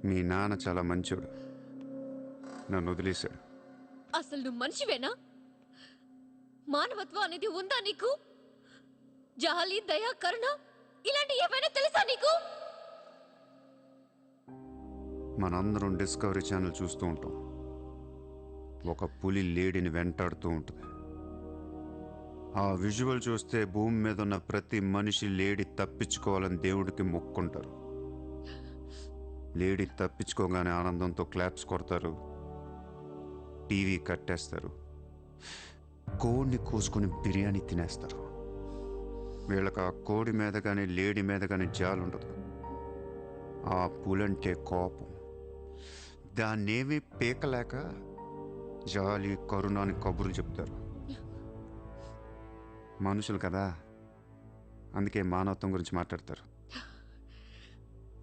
మీ నాన్న చాలా మంచోడు, నన్ను వదిలేశాడు. అసలు నువ్వు మనిషివేనా? మానవత్వం అనేది ఉందా నీకు? జాలి, దయ, కరుణ ఇలాంటి ఏమైనా తెలుసా నీకు? మనందరం డిస్కవరీ ఛానల్ చూస్తూ ఉంటాం. ఒక పులి లేడిని వెంటాడుతూ ఉంటుంది. ఆ విజువల్ చూస్తే భూమి మీద ఉన్న ప్రతి మనిషి లేడి తప్పించుకోవాలని దేవుడికి మొక్కుంటారు. లేడి తప్పించుకోగానే ఆనందంతో క్లాప్స్ కొడతారు, టీవీ కట్టేస్తారు, కోడిని కోసుకొని బిర్యానీ తినేస్తారు. వీళ్ళకి ఆ కోడి మీద కానీ లేడి మీద కానీ జాలి ఉండదు. ఆ పులంటే కోపం. దాన్నేమీ పీకలేక జాలి, కరుణ అని కబుర్లు చెప్తారు. మనుషులు కదా, అందుకే మానవత్వం గురించి మాట్లాడతారు.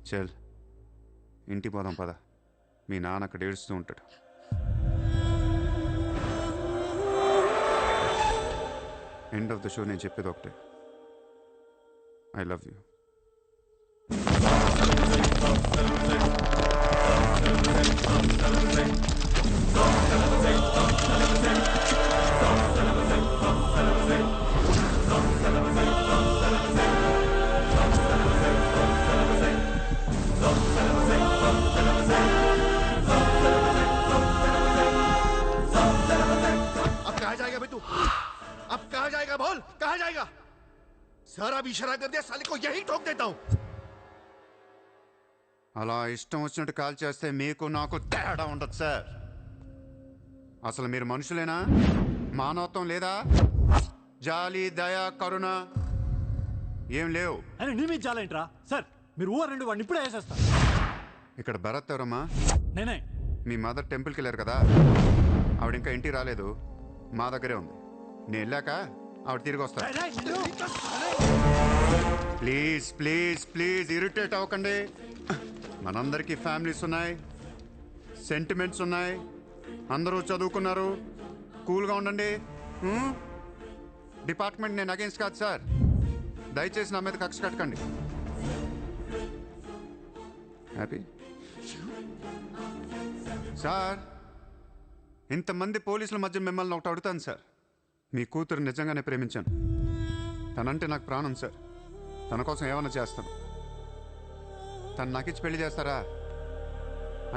చల్ ఇంటికి పోదాం పద, మీ నాన్న అక్కడ ఏడుస్తూ ఉంటాడు. ఎండ్ ఆఫ్ ద షో నేను చెప్పేది ఒకటే, ఐ లవ్ యూ. अब कहाँ जाएगा बोल, कहाँ जाएगा? सारा भी इशारा कर दिया, साले को यही ठोक देता हूं. అలా ఇష్టం వచ్చినట్టు కాల్ చేస్తే మీకు నాకు తేడా ఉండదు సార్. అసలు మీరు మనుషులేనా? మానవత్వం లేదా? జాలి, దయ, కరుణ ఏం లేవు. అని నీ మీద జాలేంట్రా సార్? మీరు ఊరు రెండు వాడిని ఇప్పుడే వేసేస్తా. ఇక్కడ భరత్ ఎవరమ్మా? నేనే. మీ మదర్ టెంపుల్కి వెళ్ళారు కదా, ఆవిడ ఇంకా ఇంటికి రాలేదు, మా దగ్గరే ఉంది. నేను వెళ్ళాక ఆవిడ తిరిగి వస్తా. ప్లీజ్ ప్లీజ్ ప్లీజ్ ఇరిటేట్ అవ్వకండి. మనందరికీ ఫ్యామిలీస్ ఉన్నాయి, సెంటిమెంట్స్ ఉన్నాయి, అందరూ చదువుకున్నారు. కూల్గా ఉండండి. డిపార్ట్మెంట్ నేను అగేన్స్ట్ కాదు సార్, దయచేసి నా మీద కక్ష కట్టకండి. Happy sir? ఇంతమంది పోలీసుల మధ్య మిమ్మల్ని ఒకటి అడుగుతాను సార్. మీ కూతురు నిజంగానే ప్రేమించాను, తనంటే నాకు ప్రాణం సార్. తన కోసం ఏమైనా చేస్తాను. తను నాకిచ్చి పెళ్లి చేస్తారా?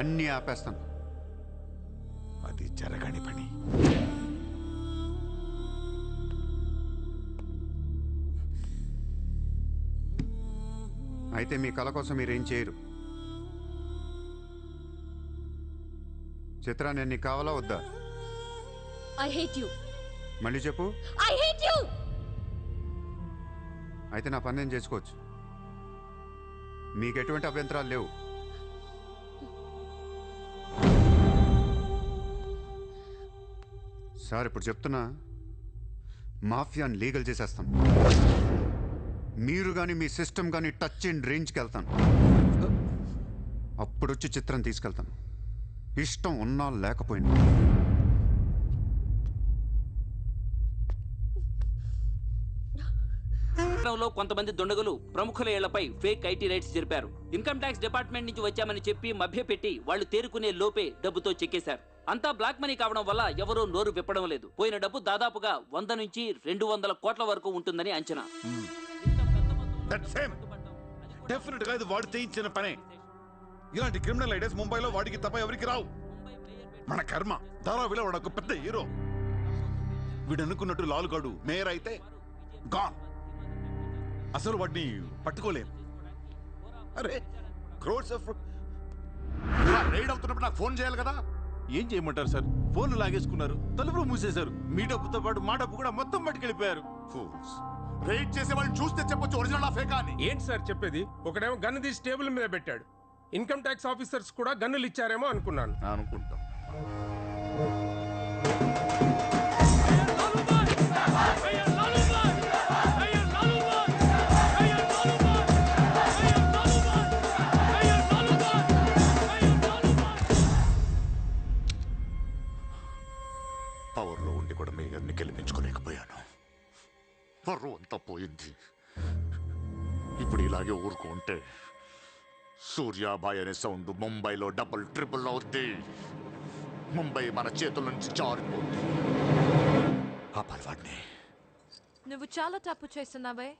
అన్నీ ఆపేస్తాను. అది జరగని పని. అయితే మీ కళ కోసం మీరేం చేయరు. చిత్ర, నేను నీకు కావాలా వద్దా? I hate you. మళ్ళీ చెప్పు. I hate you. అయితే నా పని నేను చేసుకోవచ్చు, మీకు ఎటువంటి అభ్యంతరాలు లేవు. సార్ ఇప్పుడు చెప్తున్నా, మాఫియాని లీగల్ చేసేస్తాను. మీరు కానీ మీ సిస్టమ్ కానీ టచ్ అండ్ రేంజ్కి వెళ్తాను. అప్పుడొచ్చి చిత్రం తీసుకెళ్తాను, ఇష్టం ఉన్నా లేకపోయినా. లో కొంతమంది దుండగులు ప్రముఖుల ఇళ్లపై ఫేక్ ఐటీ రైట్స్ జరిపారు. ఇన్కమ్ ట్యాక్స్ డిపార్ట్మెంట్ నుంచి వచ్చామని చెప్పి మభ్యపెట్టి వాళ్ళు తేరుకునే లోపే డబ్బుతో చెక్కేశారు. అంతా బ్లాక్ మనీ కావడం వల్ల ఎవరూ నోరు విప్పడం లేదు. పోయిన డబ్బు దాదాపుగా 100 నుంచి 200 కోట్ల వరకు ఉంటుందని అంచనా. డెఫినెట్ గా ఇది వాడు చేయించిన పనే. ఇలాంటి క్రిమినల్ ఐడియాస్ ముంబైలో వాడికి తప్ప ఎవరికి రావు. మన కర్మ. ధారావిలో వాడు ఒక పెద్ద హీరో. వీడు అనుకున్నట్టు లాలుగాడు మేయర్ అయితే గాన్. అసలు వాడిని పట్టుకోలేం. అరే క్రోర్స్ ఆఫ్ రైడ్ అవుతున్నప్పుడు నాకు ఫోన్ చేయాలి కదా. ఏం చేయమంటారు సార్? ఫోన్లు లాగేసుకున్నారు, తలుపులు మూసేశారు. మీ డబ్బుతో పాటు మా డబ్బు కూడా మొత్తం పట్టుకెళ్ళిపోయారు. రైడ్ చేసే వాళ్ళని చూస్తే చెప్పొచ్చు ఒరిజినల్ ఫేక్ అని. ఏంటి సార్ చెప్పేది? ఒకడేమో గన్ను తీసి టేబుల్ మీద పెట్టాడు. ఇన్కమ్ ట్యాక్స్ ఆఫీసర్స్ కూడా గన్నులు ఇచ్చారేమో అనుకున్నాను. అనుకుంటా. పవర్లో ఉండి కూడా మేయర్ని గెలిపించుకోలేకపోయాను. పర్రు అంతా పోయింది. ఇప్పుడు ఇలాగే ఊరుకుంటే సూర్యాబాయ్ అనే సౌండ్ ముంబైలో డబుల్ ట్రిపుల్ అవుద్ది. ముంబై మన చేతుల నుంచి జారిపోద్ది. ఆపాలి వాడిని. నువ్వు చాలా తప్పు చేస్తున్నావే.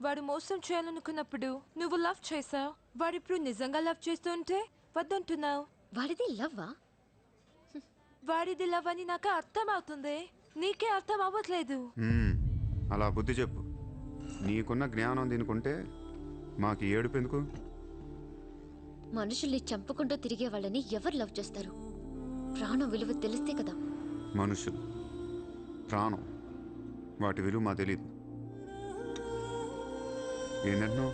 వాడు మోసం చేయాలనుకున్నప్పుడు నువ్వు లవ్ చేసావు. వాడిప్పుడు నిజంగా లవ్ చేస్తుంటే వద్దంటున్నావు. వాడిది లవ్వా? వాడిది లవ్ అని నాకు అర్థం అవుతుంది, నీకే అర్థం అవ్వట్లేదు. అలా బుద్ధి చెప్పు. నీకున్న జ్ఞానం దీనికుంటే మాకు ఏడుపు ఎందుకు? మనుషుల్ని చంపుకుంటూ తిరిగే వాళ్ళని ఎవరు లవ్ చేస్తారు? ప్రాణం విలువ తెలిస్తే కదా. మనుషులు, ప్రాణం, వాటి విలువ మా తెలీదు. ఏంటంటున్నా?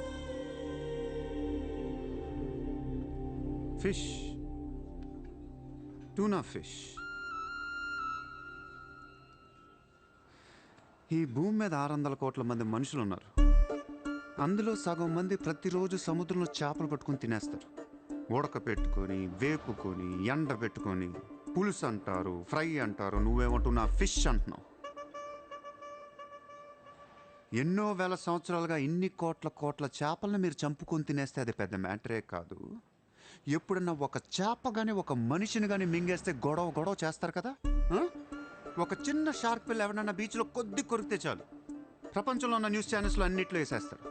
Fish, tuna fish. ఈ భూమి మీద 600 కోట్ల మంది మనుషులు ఉన్నారు. అందులో సగం మంది ప్రతిరోజు సముద్రంలో చేపలు పట్టుకొని తినేస్తారు. ఉడక పెట్టుకొని, వేపుకొని, ఎండ పెట్టుకొని, పులుసు అంటారు, ఫ్రై అంటారు. నువ్వేమంటున్నా ఫిష్ అంటున్నావు. ఎన్నో వేల సంవత్సరాలుగా ఇన్ని కోట్ల చేపలను మీరు చంపుకొని తినేస్తే అది పెద్ద మ్యాటరే కాదు. ఎప్పుడన్నా ఒక చేప కానీ ఒక మనిషిని కానీ మింగేస్తే గొడవ చేస్తారు కదా. ఒక చిన్న షార్క్ పిల్ల ఎవరన్నా బీచ్లో కొద్ది కొరికితే చాలు, ప్రపంచంలో ఉన్న న్యూస్ ఛానల్స్లో అన్నిట్లో వేసేస్తారు.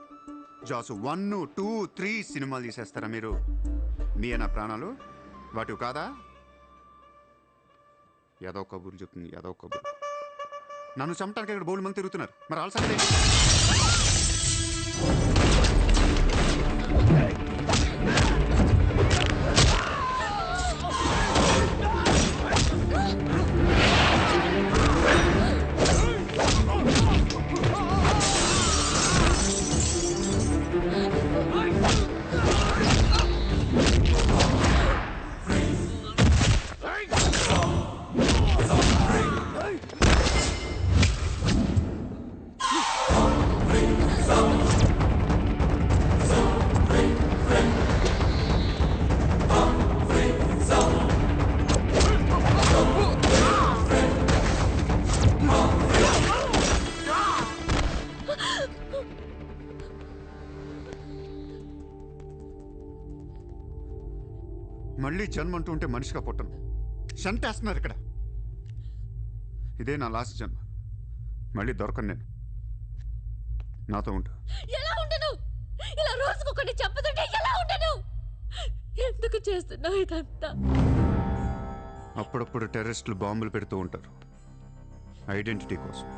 జాసు 1, 2, 3 సినిమాలు తీసేస్తారా మీరు? మీ నా ప్రాణాలు వాటివి కాదా? ఏదో కబుర్లు చెప్తుంది, ఏదో కబుర్లు. నన్ను చంపడానికి ఇక్కడ బోల్డ్ మంది తిరుగుతున్నారు. మరి ఆల్సంటే మళ్ళీ జన్మ అంటూ ఉంటే మనిషిగా పుట్టను. షంటేస్తున్నారు ఇక్కడ. ఇదే నా లాస్ట్ జన్మ. మళ్ళీ దొరకను నేను. నాతో ఉంటా. ఎలా ఉండను? ఇలా రోజుకొకటి చంపుతుంటే ఎలా ఉండను? ఎందుకు చేస్తున్నావు ఇదంతా? అప్పుడప్పుడు టెర్రరిస్టులు బాంబులు పెడుతూ ఉంటారు ఐడెంటిటీ కోసం.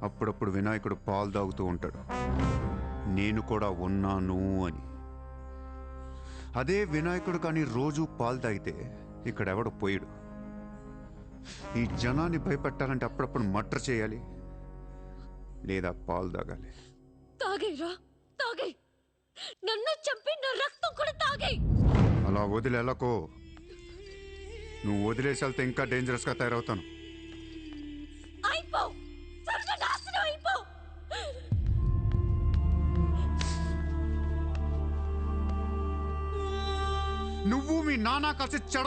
అప్పుడప్పుడు వినాయకుడు పాలు తాగుతూ ఉంటాడు, నేను కూడా ఉన్నాను అని. అదే వినాయకుడు కానీ రోజు పాలు తాగితే ఇక్కడెవడు పోయాడు. ఈ జనాన్ని భయపెట్టాలంటే అప్పుడప్పుడు మర్డర్ చేయాలి, లేదా పాలు తాగాలి. తాగేరా, తాగే. నన్ను చంపి నా రక్తం కూడా తాగే. అలా వదిలేలకో. నువ్వు వదిలేసి వెళ్తే ఇంకా డేంజరస్గా తయారవుతాను. అయిపో, సర్వనాశనం అయిపో. నువ్వు మీ నాన్న కలిసి చెడ